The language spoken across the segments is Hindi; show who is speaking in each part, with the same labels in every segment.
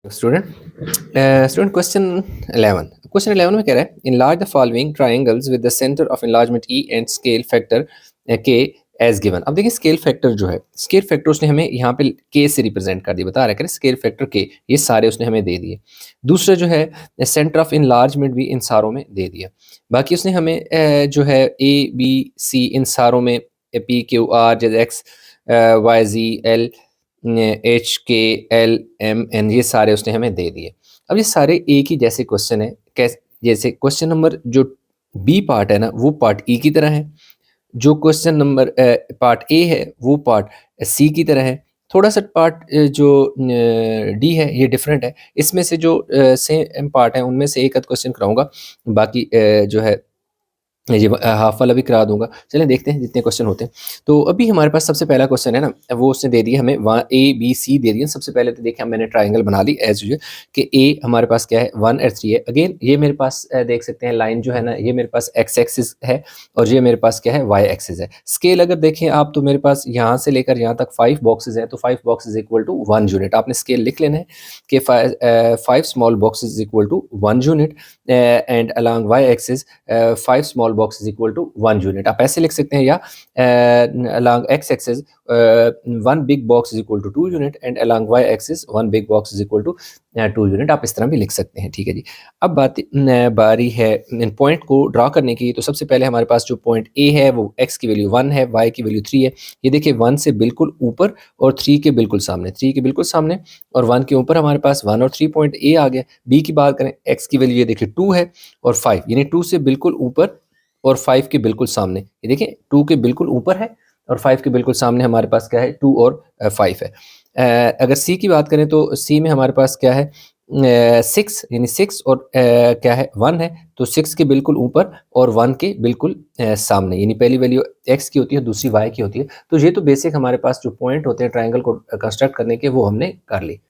Speaker 1: स्टूडेंट स्टूडेंट क्वेश्चन 11 में कह रहा है enlarge the following triangles with the centre of enlargement E and scale factor के एज गिवन। अब देखिए स्केल फैक्टर जो है, स्केल फैक्टर उसने हमें यहाँ पे के से रिप्रेजेंट कर दिया, बता रहा है स्केल फैक्टर के, ये सारे उसने हमें दे दिए। दूसरा जो है सेंटर ऑफ इनलार्जमेंट भी इन सारों में दे दिया। बाकी उसने हमें जो है ए बी सी इन सारों में P Q R Z X Y G L H K L M N ये सारे उसने हमें दे दिए। अब ये सारे एक ही जैसे क्वेश्चन है, कैसे जैसे क्वेश्चन नंबर जो बी पार्ट है ना वो पार्ट ई की तरह है, जो क्वेश्चन नंबर पार्ट ए है वो पार्ट सी की तरह है, थोड़ा सा पार्ट जो डी है ये डिफरेंट है। इसमें से जो सेम पार्ट है उनमें से एक आध क्वेश्चन कराऊंगा, बाकी जो है ये हाफ वाला भी करा दूंगा। चलें देखते हैं जितने क्वेश्चन होते हैं। तो अभी हमारे पास सबसे पहला क्वेश्चन है ना, वो उसने दे दिया हमें वहाँ ए बी सी दे दिया। सबसे पहले तो देखिए मैंने ट्राइंगल बना ली एज यूजुअल कि ए हमारे पास क्या है 1 और 3 है। अगेन ये मेरे पास देख सकते हैं लाइन जो है ना, ये मेरे पास एक्स एक्सिस है और ये मेरे पास क्या है वाई एक्सिस है। स्केल अगर देखें आप तो मेरे पास यहाँ से लेकर यहाँ तक 5 बॉक्सेज हैं, तो 5 बॉक्सेज इक्वल टू 1 यूनिट। आपने स्केल लिख लेना है कि 5 small boxes equal to 1 unit and along Y axis 5 small boxes equal to 1 unit. आप ऐसे लिख सकते हैं, या along X axis 1 big box is equal to 2 unit and along Y axis 1 big box is equal to 2 unit. आप इस तरह भी लिख सकते हैं, ठीक है जी। अब बारी है इन पॉइंट को ड्रा करने की। तो सबसे पहले हमारे पास जो पॉइंट ए है वो एक्स की वैल्यू 1 है, वाई की वैल्यू 3 है। ये देखिए 1 से बिल्कुल ऊपर और 3 के बिल्कुल सामने, 3 के बिल्कुल सामने और 1 के ऊपर हमारे पास 1 और 3 पॉइंट ए आ गया। बी की बात करें, एक्स की वैल्यू ये देखिए 2 है और 5, यानी 2 से बिल्कुल ऊपर और 5 के बिल्कुल सामने। ये देखिए 2 के बिल्कुल ऊपर है और 5 के बिल्कुल सामने हमारे पास क्या है 2 और 5 है। अगर सी की बात करें तो सी में हमारे पास क्या है 6, यानी 6 और क्या है 1 है, तो 6 के बिल्कुल ऊपर और 1 के बिल्कुल सामने, यानी पहली वैल्यू एक्स की होती है, दूसरी वाई की होती है। तो ये तो बेसिक हमारे पास जो पॉइंट होते हैं ट्राइंगल को कंस्ट्रक्ट करने के वो हमने कर ली।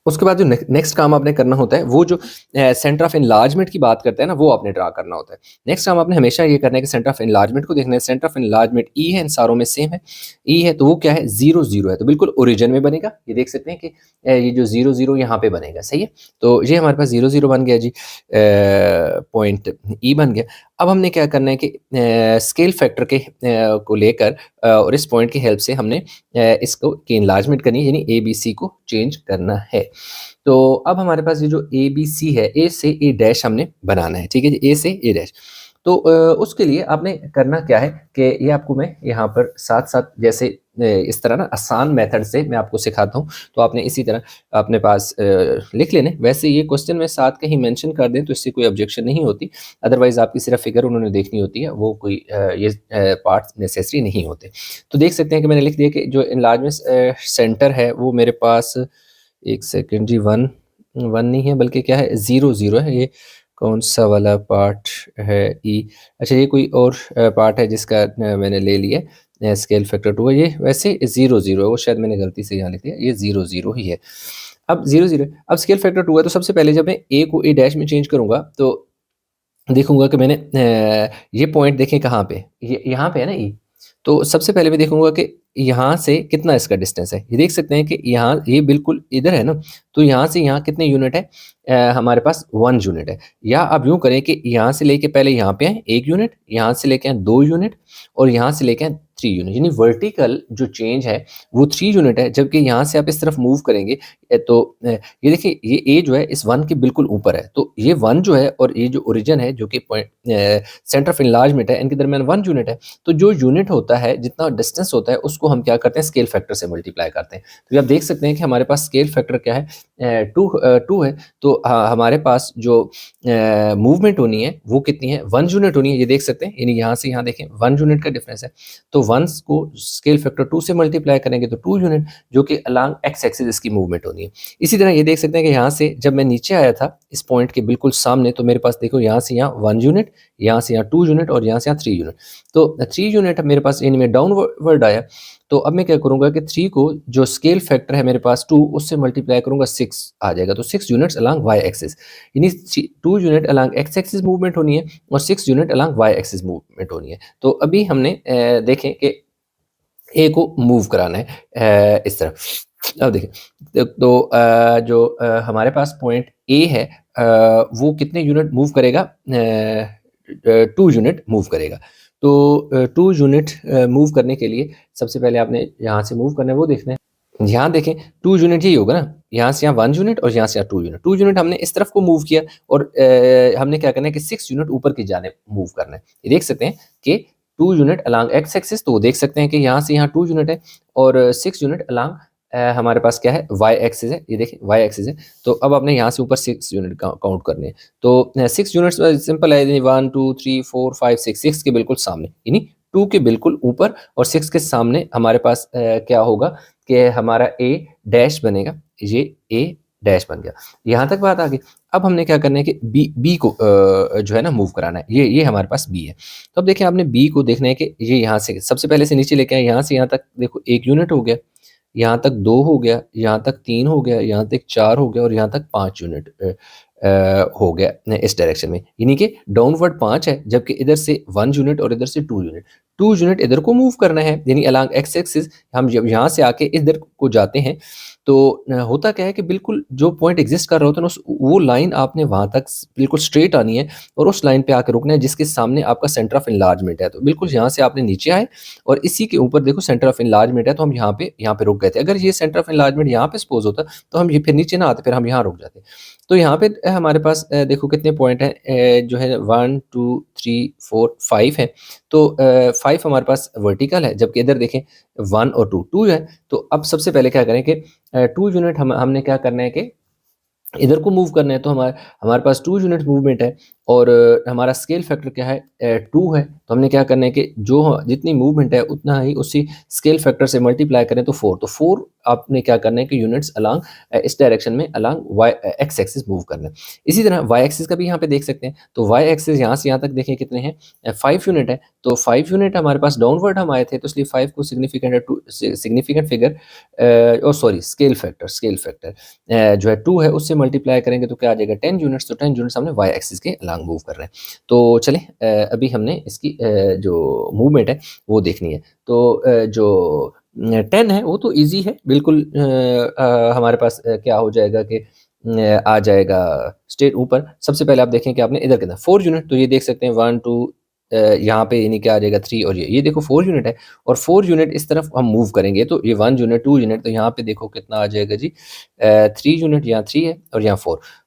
Speaker 1: उसके बाद जो नेक्स्ट काम आपने करना होता है वो जो सेंटर ऑफ इनलार्जमेंट की बात करते हैं ना, वो आपने ड्रा करना होता है। नेक्स्ट काम आपने हमेशा ये करना है कि सेंटर ऑफ इनलार्जमेंट को देखना है। सेंटर ऑफ इनलार्जमेंट ई है, इन सारों में सेम है। ई है तो वो क्या है 0 0 है, तो बिल्कुल ओरिजिन में बनेगा। ये देख सकते हैं कि ये जो 0 0 यहाँ पे बनेगा, सही है। तो ये हमारे पास 0 0 बन गया जी, पॉइंट ई बन गया। अब हमने क्या करना है कि स्केल फैक्टर के को लेकर और इस पॉइंट की हेल्प से हमने इसको की इनलार्जमेंट करनी है, यानी ए बी सी को चेंज करना है। तो अब हमारे पास ये जो ए बी सी है, ए से ए डैश हमने बनाना है, ठीक है जी, ए से ए डैश। तो उसके लिए आपने करना क्या है कि ये आपको मैं यहाँ पर साथ साथ जैसे इस तरह ना आसान मेथड से मैं आपको सिखाता हूँ, तो आपने इसी तरह अपने पास लिख लेने। वैसे ये क्वेश्चन में साथ कहीं मेंशन कर दें तो इससे कोई ऑब्जेक्शन नहीं होती, अदरवाइज आपकी सिर्फ फिगर उन्होंने देखनी होती है, वो कोई ये पार्ट्स नेसेसरी नहीं होते। तो देख सकते हैं कि मैंने लिख दिया कि जो इनलार्जमेंट सेंटर है वो मेरे पास, एक सेकेंड जी, 1 1 नहीं है बल्कि क्या है 0 0 है। ये कौन सा वाला पार्ट है ई, अच्छा ये कोई और पार्ट है जिसका मैंने ले लिया स्केल फैक्टर 2 है। ये वैसे 0 0 है, वो शायद मैंने गलती से यहाँ लिख दिया, ये 0 0 ही है। अब 0 0, अब स्केल फैक्टर 2 है तो सबसे पहले जब मैं ए को ए डैश में चेंज करूँगा तो देखूँगा कि मैंने ये पॉइंट देखें कहाँ पे, ये यहाँ पे है ना ई। तो सबसे पहले मैं देखूँगा कि यहाँ से कितना इसका डिस्टेंस है। ये देख सकते हैं कि यहाँ ये बिल्कुल इधर है ना, तो यहाँ से यहाँ कितने यूनिट है, हमारे पास 1 यूनिट है। या आप यूँ करें कि यहाँ से लेके पहले यहाँ पे आएँ 1 यूनिट, यहाँ से लेके आएँ 2 यूनिट और यहाँ से लेके आएँ 3 यूनिट, यानी वर्टिकल जो चेंज है वो 3 यूनिट है। जबकि यहाँ से आप इस तरफ मूव करेंगे तो ये देखिए ये ए जो है इस 1 के बिल्कुल ऊपर है, तो ये 1 जो है और ये जो ओरिजिन है जो कि पॉइंट सेंटर ऑफ इनलार्जमेंट है, इनके दरमियान 1 यूनिट है। तो जो यूनिट होता है, जितना डिस्टेंस होता है, उसको हम क्या करते हैं स्केल फैक्टर से मल्टीप्लाई करते हैं। तो ये आप देख सकते हैं कि हमारे पास स्केल फैक्टर क्या है 2 है, तो हमारे पास जो मूवमेंट होनी है वो कितनी है 1 यूनिट होनी है। ये देख सकते हैं, यानी यहाँ से यहाँ देखें 1 यूनिट का डिफरेंस है, तो 1 को स्केल फैक्टर 2 से मल्टीप्लाई करेंगे तो 2 यूनिट, जो कि अलॉन्ग एक्स एक्सिस इसकी मूवमेंट होनी है। इसी तरह ये देख सकते हैं कि यहाँ से जब मैं नीचे आया था इस पॉइंट के बिल्कुल सामने, तो मेरे पास देखो यहाँ से यहाँ 1 यूनिट, यहाँ से यहाँ 2 यूनिट और यहाँ से यहाँ 3 यूनिट, तो 3 यूनिट मेरे पास यानी मैं डाउनवर्ड आया। तो अब मैं क्या करूँगा कि 3 को जो स्केल फैक्टर है मेरे पास 2 उससे मल्टीप्लाई करूँगा 6 आ जाएगा, तो 6 यूनिट्स अलॉन्ग वाई एक्सिस, यानी 2 unit along X axis movement होनी है और 6 unit along Y axis movement होनी है। तो अभी हमने देखें कि ए को मूव कराना है इस तरफ। अब देखिए जो हमारे पास पॉइंट ए है वो कितने यूनिट मूव करेगा, 2 यूनिट मूव करेगा। तो 2 यूनिट मूव करने के लिए सबसे पहले आपने यहाँ से मूव करना है वो देखना है। यहाँ देखें 2 यूनिट यही होगा ना, यहाँ से यहाँ 1 यूनिट और यहाँ से यहाँ 2 यूनिट। 2 यूनिट हमने इस तरफ को मूव किया और हमने क्या करना है कि 6 यूनिट ऊपर की जानिब मूव करना है। ये देख सकते हैं कि 2 यूनिट अलोंग एक्स एक्सिस, तो वो देख सकते हैं कि यहाँ से यहाँ 2 यूनिट है और 6 यूनिट अलोंग हमारे पास क्या है, वाई एक्सिस है। ये देखें वाई एक्सिस है। तो अब आपने यहाँ से ऊपर 6 यूनिट काउंट करने हैं। तो 6 यूनिट्स सिंपल है, 1 2 3 4 5 6, 6 के बिल्कुल सामने, यानी 2 के बिल्कुल ऊपर और 6 के सामने हमारे पास क्या होगा कि हमारा ए डैश बनेगा। ये ए डैश बन गया। यहाँ तक बात आ गई। अब हमने क्या करना है कि बी को जो है ना मूव कराना है। ये हमारे पास बी है। तो अब देखिए आपने बी को देखना है कि ये यहाँ से सबसे पहले से नीचे लेके आए, यहाँ से यहाँ तक देखो 1 यूनिट हो गया, यहाँ तक 2 हो गया, यहाँ तक 3 हो गया, यहाँ तक 4 हो गया और यहाँ तक 5 यूनिट हो गया इस डायरेक्शन में, यानी कि डाउनवर्ड 5 है, जबकि इधर से 1 यूनिट और इधर से 2 यूनिट। 2 यूनिट इधर को मूव करना है, यानी अलोंग एक्स एक्सिस। हम जब यहाँ से आके इधर को जाते हैं तो होता क्या है कि बिल्कुल जो पॉइंट एग्जिस्ट कर रहा होता है ना, वो लाइन आपने वहाँ तक बिल्कुल स्ट्रेट आनी है और उस लाइन पे आकर रुकना है जिसके सामने आपका सेंटर ऑफ इनलार्जमेंट है। तो बिल्कुल यहाँ से आपने नीचे आए और इसी के ऊपर देखो सेंटर ऑफ इनलार्जमेंट है, तो हम यहाँ पे रुक गए थे। अगर ये सेंटर ऑफ इनलार्जमेंट यहाँ पे सपोज होता तो हम ये फिर नीचे ना आते, फिर हम यहाँ रुक जाते। तो यहाँ पे हमारे पास देखो कितने पॉइंट हैं, जो है 1 2 3 4 5 है। तो 5 हमारे पास वर्टिकल है, जबकि इधर देखें 1 और 2 है। तो अब सबसे पहले क्या करें कि 2 यूनिट हमने क्या करना है कि इधर को मूव करना है। तो हमारे हमारे पास 2 यूनिट मूवमेंट है और हमारा स्केल फैक्टर क्या है, 2 है। तो हमने क्या करना है कि जो जितनी मूवमेंट है उतना ही उसी स्केल फैक्टर से मल्टीप्लाई करें तो 4। तो 4 आपने क्या करना है कि यूनिट्स अलोंग इस डायरेक्शन में along Y X axis move करना है। इसी तरह वाई एक्सिस का भी यहाँ पे देख सकते हैं। तो वाई एक्सिस यहाँ से यहाँ तक देखें कितने हैं, 5 यूनिट है। तो 5 यूनिट हमारे पास डाउनवर्ड हम आए थे, तो इसलिए 5 को सिग्निफिकेंट है, टू सिग्निफिकेंट फिगर और सॉरी स्केल फैक्टर जो है 2 है, उससे मल्टीप्लाई करेंगे तो क्या आ जाएगा 10 यूनिट्स। तो 10 यूनिट्स हमने वाई एक्सिस के अलोंग मूव कर रहे हैं। तो चलें अभी हमने इसकी जो मूवमेंट है वो देखनी है। तो जो 10 है वो तो इजी है बिल्कुल। हमारे पास क्या हो जाएगा कि आ जाएगा स्ट्रेट ऊपर। सबसे पहले आप देखें कि आपने इधर कितना 4 यूनिट, तो ये देख सकते हैं 1 2 यहाँ पे यानी क्या आ जाएगा 3 और ये देखो 4 यूनिट है और 4 यूनिट इस तरफ हम मूव करेंगे तो ये 1 यूनिट 2 यूनिट, तो यहाँ पे देखो कितना आ जाएगा जी 3 यूनिट, यहाँ 3 है और यहाँ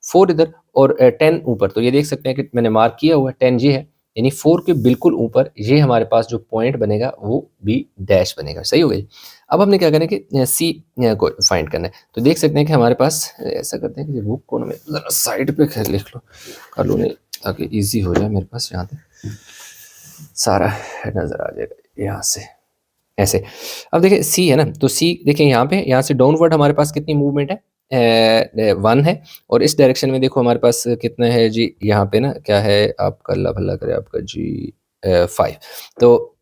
Speaker 1: 4 इधर और 10 ऊपर। तो ये देख सकते हैं कि मैंने मार्क किया हुआ है 10 ये है, यानी 4 के बिल्कुल ऊपर ये हमारे पास जो पॉइंट बनेगा वो बी डैश बनेगा। सही हो गई। अब हमने क्या करना है कि सी को फाइंड करना है। तो देख सकते हैं कि हमारे पास ऐसा करते हैं कि बुक को मैं ज़रा साइड पे लिख लो कर लो, नहीं ताकि ईजी हो जाए मेरे पास, यहाँ पे सारा नज़र आ जाएगा यहाँ से ऐसे। अब देखिए सी है ना, तो सी देखें यहाँ से डाउनवर्ड हमारे पास कितनी मूवमेंट है, 1 है और इस डायरेक्शन में देखो हमारे पास कितना है जी, यहाँ पे ना क्या है आपका, अल्लाह भला करे आपका जी 5। तो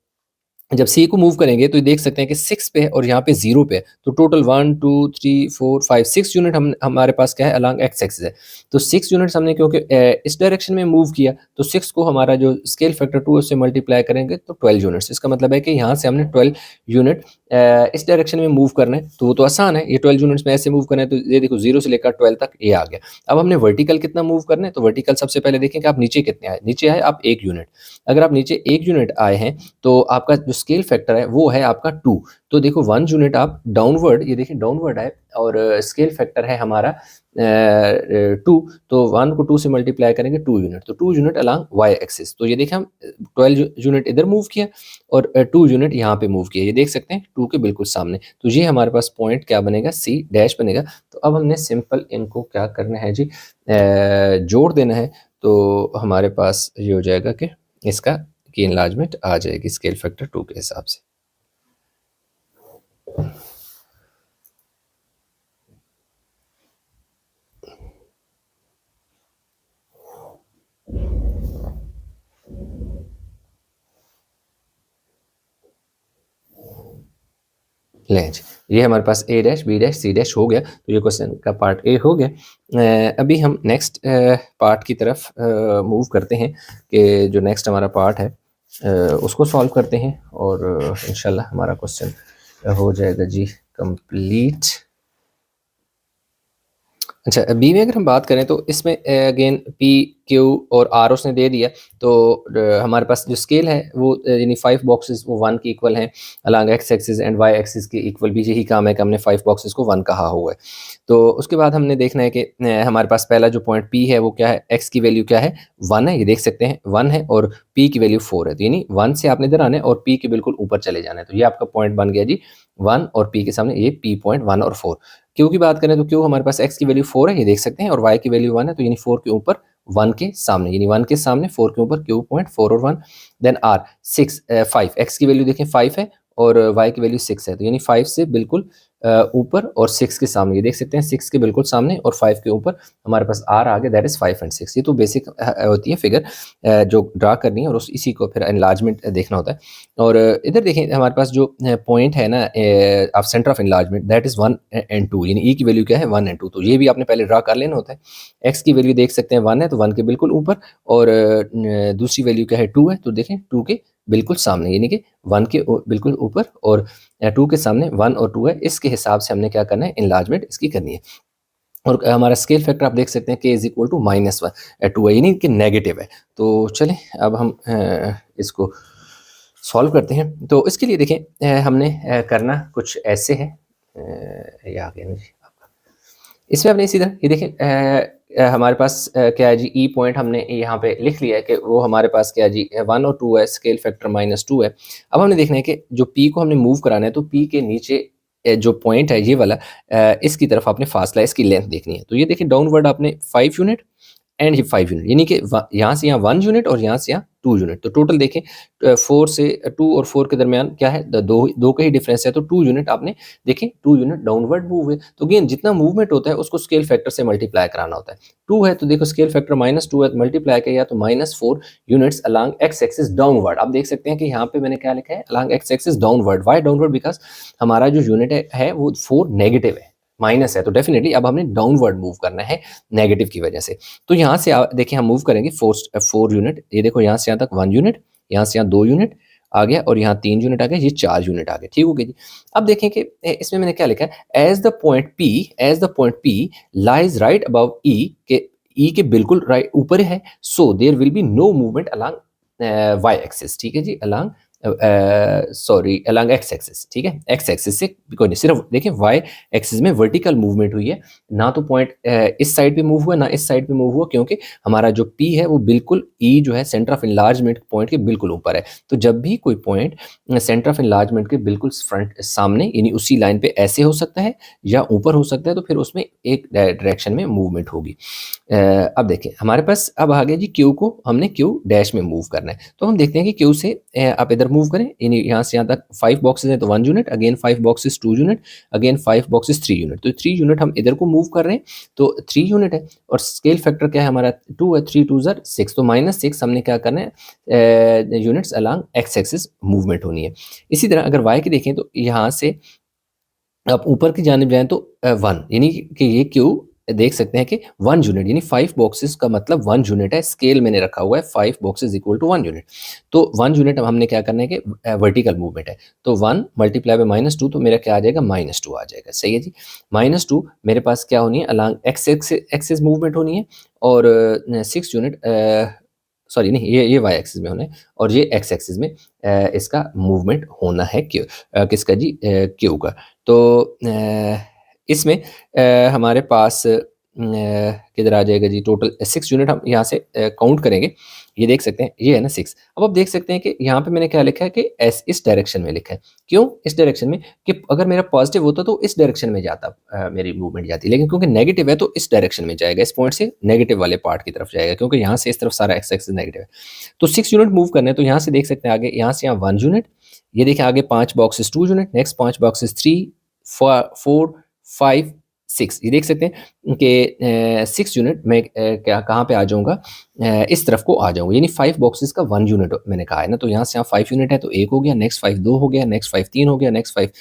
Speaker 1: जब सी को मूव करेंगे तो देख सकते हैं कि 6 पे है और यहाँ पे 0 पे है। तो टोटल 1 2 3 4 5 6 यूनिट हमारे पास क्या है अलोंग एक्स एक्सिस है। तो 6 यूनिट्स हमने क्योंकि इस डायरेक्शन में मूव किया तो 6 को हमारा जो स्केल फैक्टर 2 उससे मल्टीप्लाई करेंगे तो 12 यूनिट्स। इसका मतलब है कि यहाँ से हमने 12 यूनिट इस डायरेक्शन में मूव करना है। तो वो तो आसान है, ये 12 यूनिट्स में ऐसे मूव करना है। तो ये देखो 0 से लेकर 12 तक ये आ गया। अब हमने वर्टिकल कितना मूव करना है, तो वर्टिकल सबसे पहले देखें कि आप नीचे कितने आए। नीचे आए आप 1 यूनिट। अगर आप नीचे 1 यूनिट आए हैं तो आपका जो स्केल फैक्टर है वो है आपका 2। तो देखो 1 यूनिट आप डाउनवर्ड, ये देखिए डाउनवर्ड है और स्केल फैक्टर है हमारा 2। तो 1 को 2 से मल्टीप्लाई करेंगे 2 यूनिट, तो 2 यूनिट अलोंग वाई एक्सिस। तो ये देखें हम 12 यूनिट इधर मूव किया और 2 यूनिट यहाँ पे मूव किया। ये देख सकते हैं 2 के बिल्कुल सामने। तो ये हमारे पास पॉइंट क्या बनेगा, सी डैश बनेगा। तो अब हमने सिंपल इनको क्या करना है जी, जोड़ देना है। तो हमारे पास ये हो जाएगा कि इसका की इनलार्जमेंट आ जाएगी स्केल फैक्टर 2 के हिसाब से। लें जी, ये हमारे पास A dash B dash C dash हो गया। तो ये क्वेश्चन का पार्ट ए हो गया। अभी हम नेक्स्ट पार्ट की तरफ मूव करते हैं कि जो नेक्स्ट हमारा पार्ट है उसको सॉल्व करते हैं और इंशाल्लाह हमारा क्वेश्चन हो जाएगा जी कंप्लीट। अच्छा, बी में अगर हम बात करें तो इसमें अगेन पी क्यू और आर उसने दे दिया, तो हमारे पास जो स्केल है वो यानी 5 बॉक्सेस वो 1 के इक्वल हैं along X axis and Y axis के इक्वल भी यही काम है कि हमने 5 बॉक्सेस को 1 कहा हुआ है। तो उसके बाद हमने देखना है कि हमारे पास पहला जो पॉइंट पी है वो क्या है, एक्स की वैल्यू क्या है 1 है, ये देख सकते हैं 1 है, और पी की वैल्यू 4 है, तो यानी 1 से आपने इधर आना है और पी के बिल्कुल ऊपर चले जाना है, तो ये आपका पॉइंट बन गया जी 1 और पी के सामने ये पी पॉइंट 1 और 4। क्यू की बात करें तो क्यू हमारे पास एक्स की वैल्यू 4 है, ये देख सकते हैं, और वाई की वैल्यू 1 है, तो यानी 4 के ऊपर 1 के सामने, यानी 1 के सामने 4 के ऊपर क्यू पॉइंट 4 और 1। देन आर 6 5, एक्स की वैल्यू देखें 5 है और वाई की वैल्यू 6 है, तो यानी 5 से बिल्कुल ऊपर और 6 के सामने, ये देख सकते हैं 6 के बिल्कुल सामने और 5 के ऊपर हमारे पास आर आ गया, दैट इज 5 एंड 6। ये तो बेसिक होती है फिगर जो ड्रा करनी है और उस इसी को फिर एनलार्जमेंट देखना होता है। और इधर देखें हमारे पास जो पॉइंट है ना of centre of enlargement that is 1 and 2, यानी ई की वैल्यू क्या है 1 एंड 2, तो ये भी आपने पहले ड्रा कर लेना होता है। एक्स की वैल्यू देख सकते हैं 1 है, तो 1 के बिल्कुल ऊपर, और दूसरी वैल्यू क्या है 2 है, तो देखें 2 के बिल्कुल सामने, यानी कि 1 के बिल्कुल ऊपर और 2 के सामने 1 और 2 है, इसके हिसाब से हमने क्या करना है एनलार्जमेंट इसकी करनी है। और हमारा स्केल फैक्टर आप देख सकते हैं के इज इक्वल टू -1 2 है, यानी कि नेगेटिव है। तो चलें अब हम इसको सॉल्व करते हैं। तो इसके लिए देखें हमने करना कुछ ऐसे है, ये आ गया मुझे आपका। इसमें हमने इसी तरह ये देखें हमारे पास क्या है जी ई पॉइंट हमने यहाँ पे लिख लिया है कि वो हमारे पास क्या है जी 1 और 2 है, स्केल फैक्टर -2 है। अब हमने देखना है कि जो पी को हमने मूव कराना है, तो पी के नीचे जो पॉइंट है ये वाला इसकी तरफ आपने फासला इसकी लेंथ देखनी है। तो ये देखिए डाउनवर्ड आपने 5 यूनिट एंड ये 5 यूनिट, यानी कि यहाँ से यहाँ 1 यूनिट और यहाँ से यहाँ 2 यूनिट, तो टोटल देखें 4 से 2 और 4 के दरमियान क्या है, दो का ही डिफरेंस है, तो 2 यूनिट आपने देखें 2 यूनिट डाउनवर्ड मूव है। तो अगेन जितना मूवमेंट होता है उसको स्केल फैक्टर से मल्टीप्लाई कराना होता है। 2 है तो देखो स्केल फैक्टर -2 है, मल्टीप्लाई किया तो -4 units along X axis downward. आप देख सकते हैं कि यहाँ पे मैंने क्या लिखा है along X axis downward. Y downward? Because हमारा जो यूनिट है वो 4 नेगेटिव है, माइनस है, तो डेफिनेटली अब हमने डाउनवर्ड मूव करना है नेगेटिव की वजह से। तो यहाँ से देखिए हम मूव करेंगे 4 यूनिट, ये देखो यहाँ से यहाँ तक 1 यूनिट, यहाँ से यहाँ 2 यूनिट आ गया और यहाँ 3 यूनिट आ गया, ये 4 यूनिट आ गए। ठीक हो गया जी। अब देखें कि इसमें मैंने क्या लिखा है, as the point P lies right above E, के ई के बिल्कुल राइट ऊपर है, so there will be no movement along Y axis. ठीक है जी, along sorry along X axis. ठीक है, एक्स एक्सिस से कोई नहीं, सिर्फ देखिए वाई एक्सिस में वर्टिकल मूवमेंट हुई है, ना तो पॉइंट इस साइड पे मूव हुआ ना इस साइड पे मूव हुआ, क्योंकि हमारा जो पी है वो बिल्कुल ई जो है सेंटर ऑफ एनलार्जमेंट पॉइंट के बिल्कुल ऊपर है। तो जब भी कोई पॉइंट सेंटर ऑफ एनलार्जमेंट के बिल्कुल फ्रंट सामने यानी उसी लाइन पे ऐसे हो सकता है या ऊपर हो सकता है, तो फिर उसमें एक डायरेक्शन में मूवमेंट होगी। अब देखें हमारे पास अब आ गया जी क्यू को हमने क्यू डैश में मूव करना है। तो हम देखते हैं कि क्यू से आप इधर मूव करें, यानी यहाँ से यहाँ तक 5 बॉक्सेस हैं तो 1 unit, again 5 boxes 2 unit, again 5 boxes 3 unit, तो 3 यूनिट हम इधर को मूव कर रहे हैं, तो 3 यूनिट है और स्केल फैक्टर क्या है हमारा 2 है, 3 2 ज़र 6, तो -6 हमने क्या करना है units along X axis movement होनी है। इसी तरह अगर वाई की देखें तो यहाँ से आप ऊपर की जानिब जाएँ तो 1, यानी कि ये क्यू देख सकते हैं कि 1 यूनिट, यानी 5 बॉक्सेस का मतलब 1 यूनिट है, स्केल मैंने रखा हुआ है 5 बॉक्सेस इक्वल टू 1 यूनिट। तो 1 यूनिट अब हमने क्या करना है कि वर्टिकल मूवमेंट है, तो 1 मल्टीप्लाई बाय -2, तो मेरा क्या आ जाएगा -2 आ जाएगा। सही है जी। -2 मेरे पास क्या होनी है अलॉन्ग एक्स एक्सिस मूवमेंट होनी है, और 6 यूनिट सॉरी नहीं, ये वाई एक्सिस में होना है और ये एक्स एक्सिस में इसका मूवमेंट होना है क्यू किसका जी क्यू का। तो इसमें हमारे पास किधर आ जाएगा जी, टोटल 6 यूनिट हम यहाँ से काउंट करेंगे, ये देख सकते हैं ये है ना 6। अब आप देख सकते हैं कि यहाँ पे मैंने क्या लिखा है कि एस इस डायरेक्शन में लिखा है। क्यों इस डायरेक्शन में? कि अगर मेरा पॉजिटिव होता तो इस डायरेक्शन में जाता, मेरी मूवमेंट जाती, लेकिन क्योंकि नेगेटिव है तो इस डायरेक्शन में जाएगा, इस पॉइंट से नेगेटिव वाले पार्ट की तरफ जाएगा, क्योंकि यहाँ से इस तरफ सारा एक्स एक्सिस नेगेटिव है। तो 6 यूनिट मूव करने हैं, तो यहाँ से देख सकते हैं आगे यहाँ से यहाँ 1 यूनिट, ये देखिए आगे 5 बॉक्सेस 2 यूनिट, नेक्स्ट 5 बॉक्सेस 3 4 5 6, ये देख सकते हैं कि 6 यूनिट में क्या कहाँ पे आ जाऊँगा, इस तरफ को आ जाऊँगा, यानी 5 बॉक्सेस का 1 यूनिट मैंने कहा है ना, तो यहाँ से यहाँ 5 यूनिट है तो 1 हो गया, नेक्स्ट 5 2 हो गया, नेक्स्ट 5 3 हो गया, next 5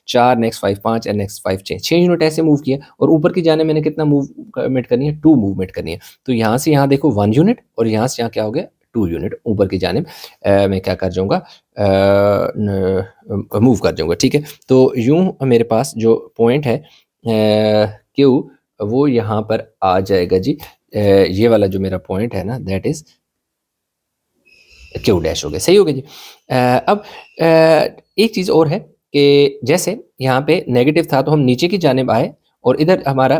Speaker 1: 4, next 5 5 and next 5 6 unit ऐसे मूव किया, और ऊपर की जाने मैंने कितना मूवमेंट करनी है 2 मूवमेंट करनी है। तो यहाँ से यहाँ देखो 1 यूनिट और यहाँ से यहाँ क्या हो गया 2 यूनिट ऊपर की जानिब मैं क्या कर जाऊँगा मूव कर जाऊँगा। ठीक है, तो यूँ मेरे पास जो पॉइंट है क्यू वो यहाँ पर आ जाएगा जी, ये वाला जो मेरा पॉइंट है ना, दैट इज क्यू डैश हो गया। सही हो गया जी। अब एक चीज़ और है कि जैसे यहाँ पे नेगेटिव था तो हम नीचे की जानिब आए और इधर हमारा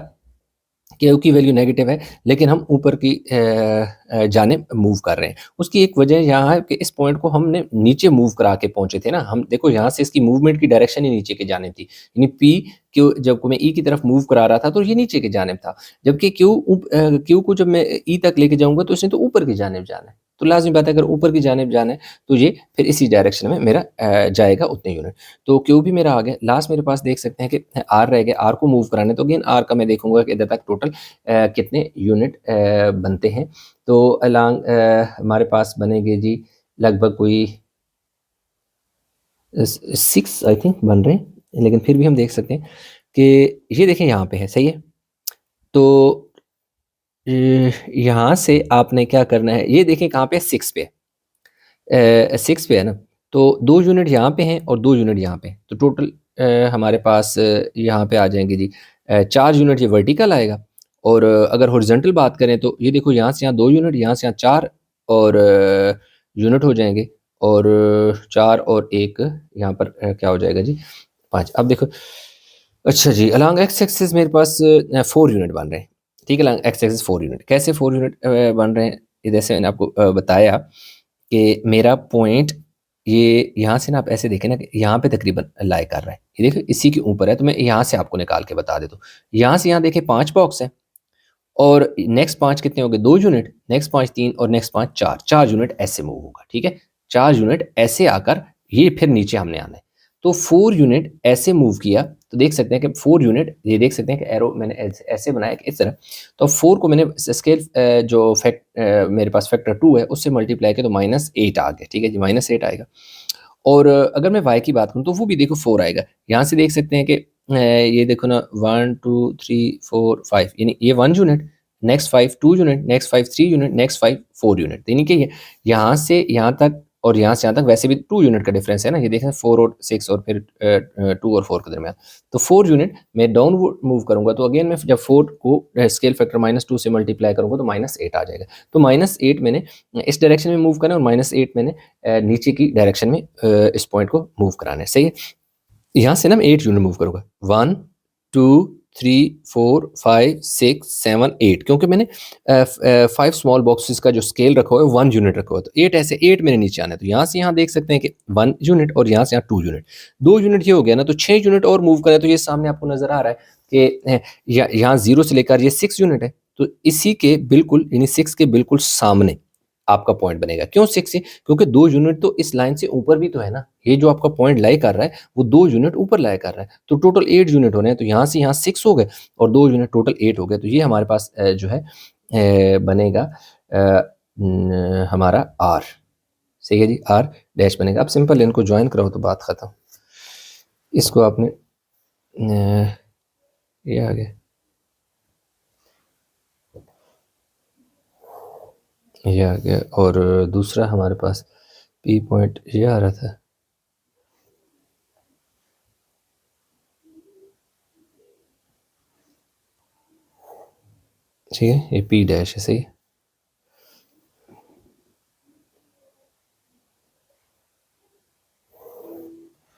Speaker 1: क्यू की वैल्यू नेगेटिव है, लेकिन हम ऊपर की जानिब मूव कर रहे हैं। उसकी एक वजह यहाँ है कि इस पॉइंट को हमने नीचे मूव करा के पहुंचे थे ना हम। देखो यहाँ से इसकी मूवमेंट की डायरेक्शन ही नीचे की जानिब थी, यानी पी क्यू जब को मैं ई की तरफ मूव करा रहा था तो ये नीचे की जानिब था, जबकि क्यू को जब मैं ई तक लेके जाऊंगा तो इसने तो ऊपर की जानिब जाना है। तो लाजमी बात है अगर ऊपर की जानिब जाना है तो ये फिर इसी डायरेक्शन में मेरा जाएगा उतने यूनिट। तो क्यू भी मेरा आ गया। लास्ट मेरे पास देख सकते हैं कि आर रह गया, आर को मूव कराने, तो अगेन आर का मैं देखूंगा कि इधर तक टोटल कितने यूनिट बनते हैं। तो अलॉन्ग हमारे पास बनेंगे जी लगभग कोई 6 आई थिंक बन रहे हैं, लेकिन फिर भी हम देख सकते हैं कि ये देखें यहाँ पे है। सही है, तो यहाँ से आपने क्या करना है, ये देखें कहाँ पे 6 पे है, 6 पे है ना, तो 2 यूनिट यहाँ पे हैं और 2 यूनिट यहाँ पे हैं। तो टोटल हमारे पास यहाँ पे आ जाएंगे जी 4 यूनिट ये वर्टिकल आएगा। और अगर हॉरिजॉन्टल बात करें तो ये देखो यहाँ से यहाँ 2 यूनिट, यहाँ से यहाँ 4 और यूनिट हो जाएंगे, और 4 और 1 यहाँ पर क्या हो जाएगा जी 5। अब देखो, अच्छा जी, अलॉन्ग एक्स एक्सिस मेरे पास 4 यूनिट बन रहे हैं। ठीक है, अलॉन्ग एक्स एक्सिस 4 यूनिट। कैसे 4 यूनिट बन रहे हैं, ये जैसे मैंने आपको बताया कि मेरा पॉइंट ये यहाँ से ना, आप ऐसे देखें ना कि यहाँ पे तकरीबन लाई कर रहा है, ये देखो इसी के ऊपर है। तो मैं यहाँ से आपको निकाल के बता देता हूँ। यहाँ से यहाँ देखें 5 बॉक्स है, और नेक्स्ट 5 कितने हो गए, 2 यूनिट, नेक्स्ट 5 3 और नेक्स्ट 5 4, 4 यूनिट ऐसे मूव होगा। ठीक है, 4 यूनिट ऐसे आकर ये फिर नीचे हमने आना है। तो 4 यूनिट ऐसे मूव किया तो देख सकते हैं कि 4 यूनिट, ये देख सकते हैं कि एरो मैंने ऐसे बनाया कि इस तरह। तो 4 को मैंने स्केल जो मेरे पास फैक्टर 2 है उससे मल्टीप्लाई किया तो -8 आ गया। ठीक है जी, -8 आएगा। और अगर मैं y की बात करूँ तो वो भी देखो 4 आएगा। यहाँ से देख सकते हैं कि ये देखो ना 1 2 3 4 5, यानी ये 1 unit, next 5 2 unit, next 5 3 unit, next 5 4 unit, यानी कि ये यहाँ से यहाँ तक और यहाँ से यहाँ तक वैसे भी 2 यूनिट का डिफरेंस है ना। ये देखें 4 और 6 और फिर 2 और 4 के दरमियान। तो 4 यूनिट मैं डाउनवर्ड मूव करूंगा तो अगेन मैं जब 4 को स्केल फैक्टर -2 से मल्टीप्लाई करूंगा तो -8 आ जाएगा। तो -8 मैंने इस डायरेक्शन में मूव करना है और -8 मैंने नीचे की डायरेक्शन में इस पॉइंट को मूव कराना है। सही है, यहाँ से ना मैं 8 यूनिट मूव करूंगा, 1 2 3 4 5 6 7 8, क्योंकि मैंने 5 स्मॉल बॉक्सेस का जो स्केल रखा हुआ है 1 यूनिट रखा हुआ है। तो 8 ऐसे 8 मैंने नीचे आना है। तो यहाँ से यहाँ देख सकते हैं कि 1 यूनिट और यहाँ से यहाँ 2 यूनिट, 2 यूनिट ये हो गया ना। तो 6 यूनिट और मूव करें तो ये सामने आपको नजर आ रहा है कि यहाँ 0 से लेकर ये 6 यूनिट है। तो इसी के बिल्कुल, यानी 6 के बिल्कुल सामने आपका पॉइंट बनेगा। क्यों 6 से, क्योंकि 2 यूनिट तो इस लाइन से ऊपर भी तो है ना। ये जो आपका पॉइंट लाई कर रहा है वो 2 यूनिट ऊपर लाई कर रहा है। तो टोटल 8 यूनिट होने हैं। तो यहाँ से यहाँ 6 हो गए और 2 यूनिट टोटल 8 हो गए। तो ये हमारे पास जो है बनेगा हमारा आर। सही है जी, आर डैश बनेगा। अब सिंपल इनको ज्वाइन करो तो बात खत्म। इसको आपने ये आ गया, ये आ गया, और दूसरा हमारे पास पी पॉइंट ये आ रहा था। ठीक है, ये पी डैश है। सही है,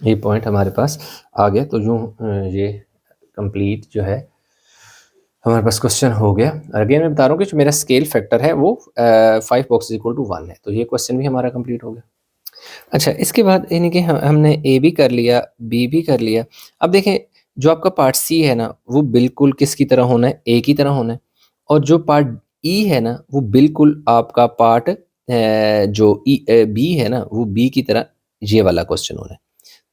Speaker 1: ये पॉइंट हमारे पास आ गया। तो यूँ ये कंप्लीट जो है हमारे पास क्वेश्चन हो गया। अगेन मैं बता रहा हूँ कि जो मेरा स्केल फैक्टर है वो 5 बॉक्स इक्वल टू 1 है। तो ये क्वेश्चन भी हमारा कंप्लीट हो गया। अच्छा, इसके बाद यानी कि हमने ए भी कर लिया, बी भी कर लिया। अब देखें जो आपका पार्ट सी है ना वो बिल्कुल किसकी तरह होना है, ए की तरह होना है। और जो पार्ट ई है ना वो बिल्कुल आपका पार्ट जो बी है ना वो बी की तरह ये वाला क्वेश्चन होना है।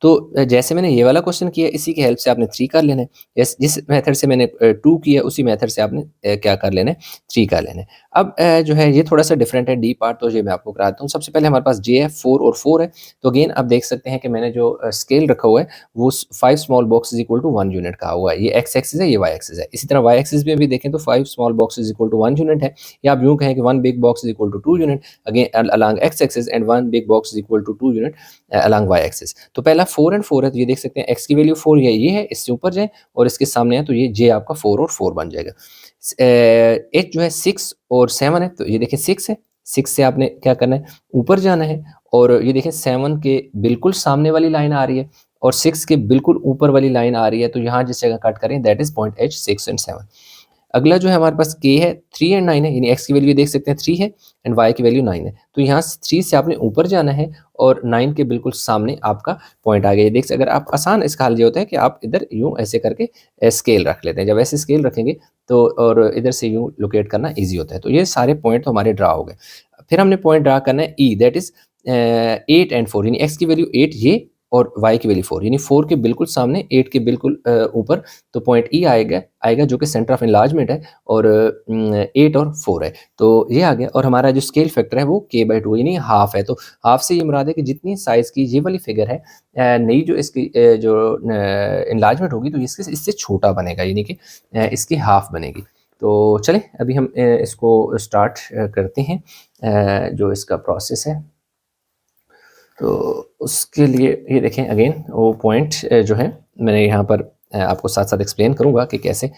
Speaker 1: तो जैसे मैंने ये वाला क्वेश्चन किया इसी की हेल्प से आपने 3 कर लेना है। जिस मेथड से मैंने 2 किया उसी मेथड से आपने क्या कर लेना है, 3 कर लेना है। अब जो है ये थोड़ा सा डिफरेंट है डी पार्ट, तो ये मैं आपको कराता हूँ। सबसे पहले हमारे पास जे है 4 और 4 है। तो अगेन आप देख सकते हैं कि मैंने जो स्केल रखा हुआ है वो 5 small box equal to 1 unit का हुआ है। ये एक्स एक्सिस है, ये वाई एक्सिस है। इसी तरह वाई एक्सिस में भी देखें तो 5 small box equal to 1 unit है, या आप यूँ कहें कि 1 big box equal to 2 unit again along X axis and 1 big box equal to 2 unit along Y axis. तो पहला 4 एंड 4 है तो ये देख सकते हैं x की वैल्यू 4 ये है, इससे ऊपर जाए और इसके सामने है तो ये j आपका 4 और 4 बन जाएगा। h जो है 6 और 7 है तो ये देखें 6 है, 6 से आपने क्या करना है, ऊपर जाना है और ये देखें 7 के बिल्कुल सामने वाली लाइन आ रही है और 6 के बिल्कुल ऊपर वाली लाइन आ रही है, तो यहाँ जिस जगह कट करें that is point h 6 and 7। अगला जो है हमारे पास k है 3 एंड 9 है, यानी x की वैल्यू देख सकते हैं 3 है एंड y की वैल्यू 9 है, तो यहाँ 3 से आपने ऊपर जाना है और 9 के बिल्कुल सामने आपका पॉइंट आ गया। ये देख सकते, अगर आप आसान इसका हल ये होता है कि आप इधर यूँ ऐसे करके स्केल रख लेते हैं, जब ऐसे स्केल रखेंगे तो और इधर से यूँ लोकेट करना ईजी होता है। तो ये सारे पॉइंट तो हमारे ड्रा हो गए। फिर हमने पॉइंट ड्रा करना है ई, दैट इज 8 एंड 4, यानी x की वैल्यू 8 ये और y की वैल्यू 4, यानी 4 के बिल्कुल सामने 8 के बिल्कुल ऊपर, तो पॉइंट ई आएगा जो कि सेंटर ऑफ इनलार्जमेंट है और 8 और 4 है, तो ये आ गया। और हमारा जो स्केल फैक्टर है वो k/2 यानी हाफ है, तो हाफ से ये मुराद है कि जितनी साइज़ की ये वाली फिगर है नई जो इसकी जो इनलार्जमेंट होगी तो इसके इससे छोटा बनेगा, यानी कि इसकी हाफ बनेगी। तो चलें अभी हम इसको स्टार्ट करते हैं जो इसका प्रोसेस है। तो उसके लिए ये देखें अगेन वो पॉइंट जो है मैंने यहाँ पर आपको साथ साथ एक्सप्लेन करूँगा कि कैसे।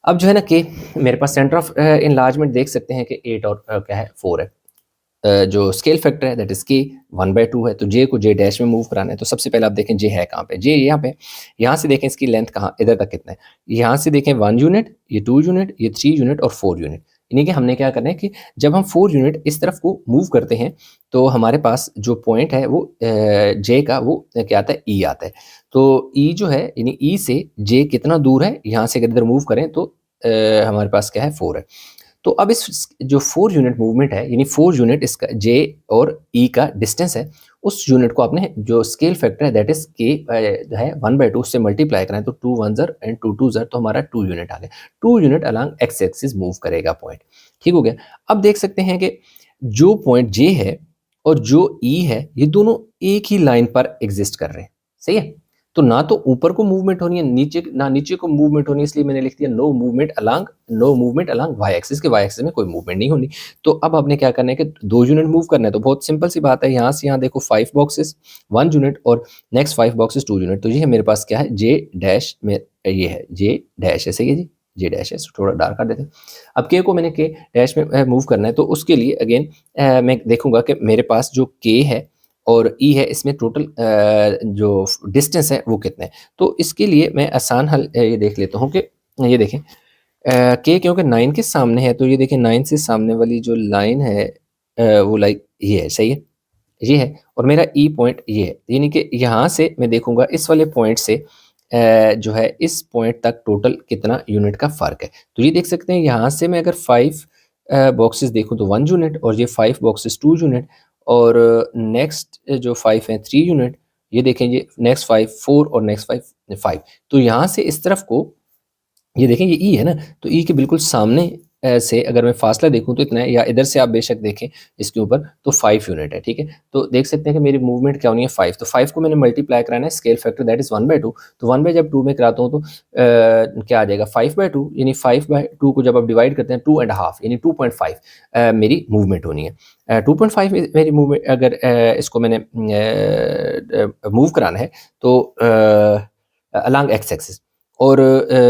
Speaker 1: अब जो है ना कि मेरे पास सेंटर ऑफ इनलार्जमेंट देख सकते हैं कि 8 और क्या है 4 है। जो स्केल फैक्टर है दैट इज के 1/2 है, तो जे को जे डैश में मूव कराना है। तो सबसे पहले आप देखें जे है कहाँ पे, जे यहाँ पे, यहाँ से देखें इसकी लेंथ कहाँ इधर तक कितना है, यहाँ से देखें 1 यूनिट, ये 2 यूनिट, ये 3 यूनिट और 4 यूनिट, यानी कि हमने क्या करना है कि जब हम 4 यूनिट इस तरफ को मूव करते हैं तो हमारे पास जो पॉइंट है वो जे का वो क्या आता है ई आता है। तो ई जो है यानी ई से जे कितना दूर है, यहाँ से अगर इधर मूव करें तो हमारे पास क्या है 4 है। तो अब इस जो 4 यूनिट मूवमेंट है यानी 4 यूनिट इसका जे और ई का डिस्टेंस है, उस यूनिट को आपने जो स्केल फैक्टर है दैट इज के है 1/2 से मल्टीप्लाई करना है, तो 2 1 ज़र एंड 2 2 ज़र, तो हमारा 2 यूनिट आ गया। 2 unit along X axis move करेगा पॉइंट, ठीक हो गया। अब देख सकते हैं कि जो पॉइंट जे है और जो ई है ये दोनों एक ही लाइन पर एग्जिस्ट कर रहे हैं, सही है। तो ना तो ऊपर को मूवमेंट होनी है ना नीचे को मूवमेंट होनी है, इसलिए मैंने लिख दिया no movement along Y axis, के वाई एक्सिस में कोई मूवमेंट नहीं होनी। तो अब आपने क्या करना है कि 2 यूनिट मूव करना है, तो बहुत सिंपल सी बात है, यहाँ से यहाँ देखो 5 बॉक्सेस 1 यूनिट और नेक्स्ट 5 बॉक्सेस 2 यूनिट, तो ये है मेरे पास क्या है जे डैश में, ये है जे डैश है, सही है जी, जे डैश है, थोड़ा डार्क कर देते हैं। अब के को मैंने के डैश में मूव करना है, तो उसके लिए अगेन मैं देखूंगा कि मेरे पास जो के है और ई है इसमें टोटल जो डिस्टेंस है वो कितना है। तो इसके लिए मैं आसान हल ये देख लेता हूँ कि ये देखें के क्योंकि 9 के सामने है, तो ये देखें 9 से सामने वाली जो लाइन है वो लाइक ये है, सही है, ये है और मेरा ई पॉइंट ये है, यानी कि यहाँ से मैं देखूंगा इस वाले पॉइंट से जो है इस पॉइंट तक टोटल कितना यूनिट का फ़र्क है। तो ये देख सकते हैं यहाँ से मैं अगर 5 बॉक्सेस देखूँ तो 1 यूनिट और ये 5 बॉक्सेस 2 यूनिट और नेक्स्ट जो 5 हैं 3 यूनिट, ये देखें ये नेक्स्ट 5 4 और नेक्स्ट 5 5। तो यहाँ से इस तरफ को ये देखें ये ई है ना, तो ई के बिल्कुल सामने से अगर मैं फासला देखूं तो इतना है, या इधर से आप बेशक देखें इसके ऊपर तो 5 यूनिट है, ठीक है। तो देख सकते हैं कि मेरी मूवमेंट क्या होनी है 5, तो 5 को मैंने मल्टीप्लाई कराना है स्केल फैक्टर दैट इज 1/2, तो 1 बाई जब 2 में कराता हूँ तो क्या आ जाएगा 5/2, यानी 5/2 को जब आप डिवाइड करते हैं 2.5 यानी 2.5 मेरी मूवमेंट होनी है। 2.5 मेरी मूवमेंट अगर इसको मैंने मूव कराना है तो अलॉन्ग एक्स एक्सिस। और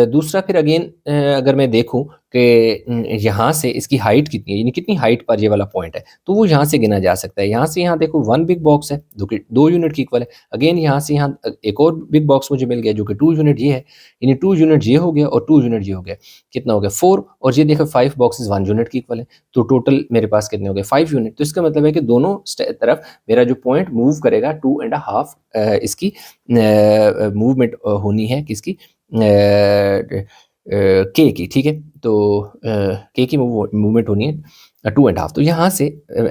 Speaker 1: दूसरा फिर अगेन अगर मैं देखूं कि यहाँ से इसकी हाइट कितनी है, यानी कितनी हाइट पर ये वाला पॉइंट है, तो वो यहाँ से गिना जा सकता है। यहाँ से यहाँ देखो 1 बिग बॉक्स है जो कि 2 यूनिट की इक्वल है, अगेन यहाँ से यहाँ एक और बिग बॉक्स मुझे मिल गया जो कि 2 यूनिट ये है, यानी 2 यूनिट ये हो गया और 2 यूनिट ये हो गया, कितना हो गया 4, और ये देखो 5 बॉक्सेस 1 यूनिट की इक्वल है, तो टोटल मेरे पास कितने हो गए 5 यूनिट। तो इसका मतलब है कि दोनों तरफ मेरा जो पॉइंट मूव करेगा 2.5 इसकी मूवमेंट होनी है किसकी के की, ठीक है। तो के की मूवमेंट होनी है 2.5। तो यहाँ से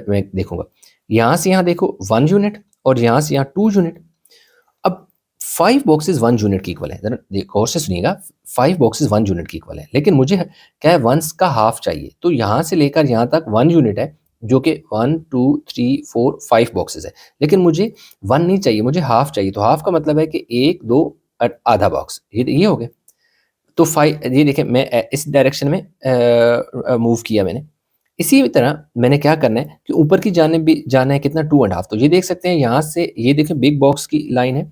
Speaker 1: मैं देखूंगा यहाँ से यहाँ देखो 1 यूनिट और यहाँ से यहाँ 2 यूनिट। अब 5 बॉक्सेस 1 यूनिट की इक्वल है, जरा गौर से सुनिएगा, 5 बॉक्सेस 1 यूनिट की इक्वल है, लेकिन मुझे क्या है 1 का हाफ चाहिए, तो यहाँ से लेकर यहाँ तक 1 यूनिट है जो कि 1 2 3 4 5 बॉक्सेस है, लेकिन मुझे 1 नहीं चाहिए, मुझे हाफ चाहिए। तो हाफ का मतलब है कि 1 2 आधा बॉक्स, ये हो गया। तो 5 ये देखें मैं इस डायरेक्शन में मूव किया मैंने। इसी तरह मैंने क्या करना है कि ऊपर की जानिब भी जाना है कितना 2.5, तो ये देख सकते हैं यहाँ से ये देखें बिग बॉक्स की लाइन है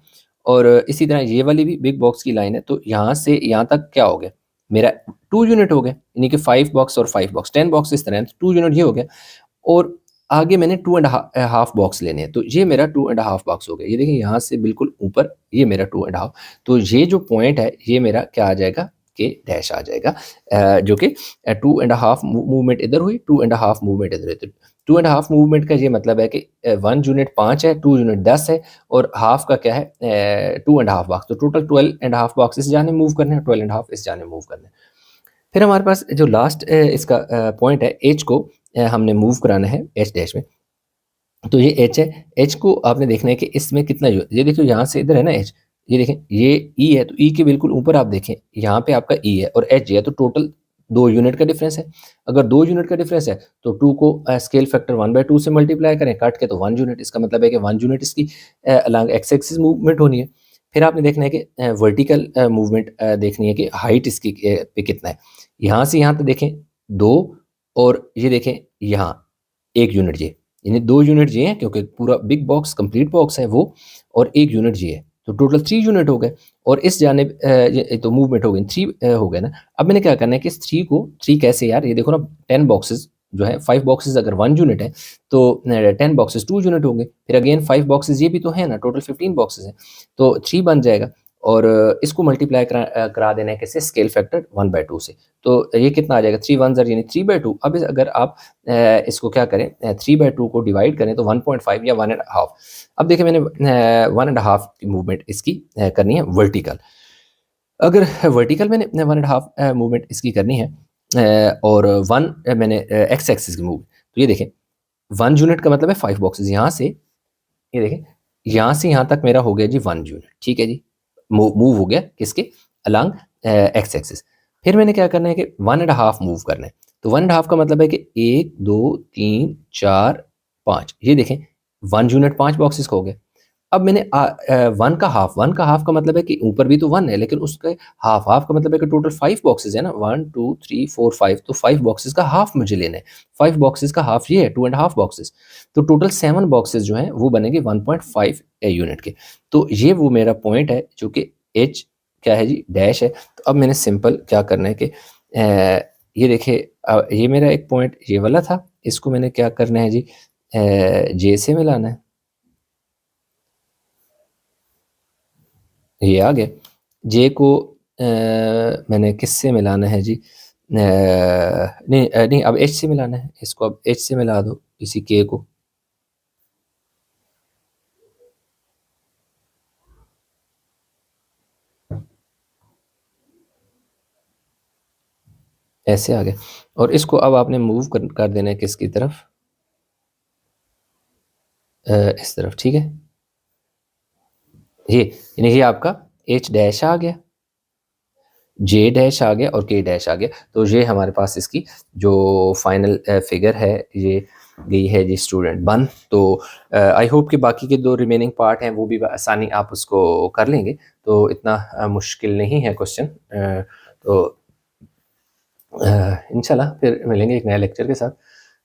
Speaker 1: और इसी तरह ये वाली भी बिग बॉक्स की लाइन है, तो यहाँ से यहाँ तक क्या हो गया, मेरा 2 यूनिट हो गया, यानी कि 5 बॉक्स और 5 बॉक्स, 10 बॉक्स इस तरह है, 2 यूनिट ये हो गया। और आगे मैंने 2 एंड हाफ बॉक्स लेने हैं, तो ये मेरा 2 एंड हाफ बॉक्स हो गया। ये देखिए यहाँ से बिल्कुल ऊपर ये मेरा 2 एंड हाफ, तो ये जो पॉइंट है ये मेरा क्या आ जाएगा, के डैश आ जाएगा, जो कि 2 एंड हाफ मूवमेंट इधर हुई, 2 एंड हाफ मूवमेंट इधर हुई। 2 एंड हाफ मूवमेंट का ये मतलब है कि 1 यूनिट 5 है, 2 यूनिट 10 है, और हाफ का क्या है 2 एंड हाफ बॉक्स, तो टोटल 12 एंड हाफ बॉक्स इस जाने मूव करने हैं, 12 एंड हाफ इस जाने मूव करने हैं। फिर हमारे पास जो लास्ट इसका पॉइंट है, एच को हमने मूव कराना है एच डैश में, तो ये एच है, एच को आपने देखना है कि इसमें कितना ये देखिए यहाँ से इधर है ना एच, ये देखें ये ई है, तो ई के बिल्कुल ऊपर आप देखें यहाँ पे आपका ई है और एच है, तो टोटल 2 यूनिट का डिफरेंस है। अगर 2 यूनिट का डिफरेंस है तो 2 को स्केल फैक्टर 1/2 से मल्टीप्लाई करें काट के, तो 1 यूनिट, इसका मतलब है कि 1 यूनिट इसकी अलॉन्ग एक्स एक्सिस मूवमेंट होनी है। फिर आपने देखना है कि वर्टिकल मूवमेंट देखनी है कि हाइट इसकी पे कितना है। यहाँ से यहाँ तक देखें 2, और ये देखें यहाँ 1 यूनिट ये, यानी 2 यूनिट ये हैं क्योंकि पूरा बिग बॉक्स कंप्लीट बॉक्स है वो, और 1 यूनिट ये है, तो टोटल 3 यूनिट हो गए। और इस जानिब ये तो मूवमेंट हो गई 3 हो गए ना। अब मैंने क्या करना है कि इस 3 को 3 कैसे यार, ये देखो ना 10 बॉक्सेस जो है, 5 बॉक्सेस अगर 1 यूनिट है तो 10 बॉक्सेस 2 यूनिट होंगे, फिर अगेन 5 बॉक्सेस ये भी तो है ना, टोटल 15 बॉक्सेस हैं, तो 3 बन जाएगा। और इसको मल्टीप्लाई करा देना है कैसे, स्केल फैक्टर 1/2 से, तो ये कितना आ जाएगा 3 1 यानी 3/2। अब अगर आप इसको क्या करें 3/2 को डिवाइड करें तो 1.5 या 1 एंड हाफ। अब देखिए मैंने 1 एंड हाफ की मूवमेंट इसकी करनी है वर्टिकल। अगर वर्टिकल मैंने 1 एंड हाफ मूवमेंट इसकी करनी है और 1 मैंने एक्स एक्सिस की मूव, तो ये देखें 1 यूनिट का मतलब है 5 बॉक्सेस, यहाँ से ये देखें यहाँ से यहाँ तक मेरा हो गया जी 1 यूनिट, ठीक है जी, मूव हो गया किसके, अलॉन्ग एक्स एक्सिस। फिर मैंने क्या करना है कि 1 एंड हाफ मूव करना है, तो 1 एंड हाफ का मतलब है कि 1 2 3 4 5, ये देखें 1 यूनिट 5 बॉक्सेस का हो गया। अब मैंने 1 का हाफ का मतलब है कि ऊपर भी तो 1 है, लेकिन उसके हाफ हाफ का मतलब है कि टोटल 5 बॉक्सेस है ना, 1 2 3 4 5, तो 5 बॉक्सेस का हाफ मुझे लेना है। 5 बॉक्सेस का हाफ ये है 2 एंड हाफ बॉक्सेस, तो टोटल 7 बॉक्सेस जो हैं वो बनेंगे 1.5 यूनिट के। तो ये वो मेरा पॉइंट है जो कि एच क्या है जी, डैश है। तो अब मैंने सिंपल क्या करना है कि ये देखिए ये मेरा एक पॉइंट ये वाला था, इसको मैंने क्या करना है जी, जे से मिलाना है, ये आ गया। जे को मैंने किससे मिलाना है जी, नहीं अब एच से मिलाना है, इसको अब एच से मिला दो इसी के को, ऐसे आ गया। और इसको अब आपने मूव कर देना है किसकी तरफ, इस तरफ, ठीक है। ये यानी ये आपका एच डैश आ गया, जे डैश आ गया और के डैश आ गया। तो ये हमारे पास इसकी जो फाइनल फिगर है ये गई है जी स्टूडेंट बन। तो आई होप कि बाकी के 2 रिमेनिंग पार्ट हैं वो भी आसानी आप उसको कर लेंगे, तो इतना मुश्किल नहीं है क्वेश्चन। तो इंशाल्लाह फिर मिलेंगे एक नए लेक्चर के साथ,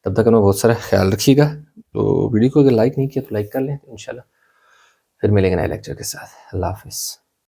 Speaker 1: तब तक हमें बहुत सारा ख्याल रखिएगा। तो वीडियो को अगर लाइक नहीं किया तो लाइक कर लें, इंशाल्लाह फिर मिलेंगे नए लेक्चर के साथ। अल्लाह हाफिज़।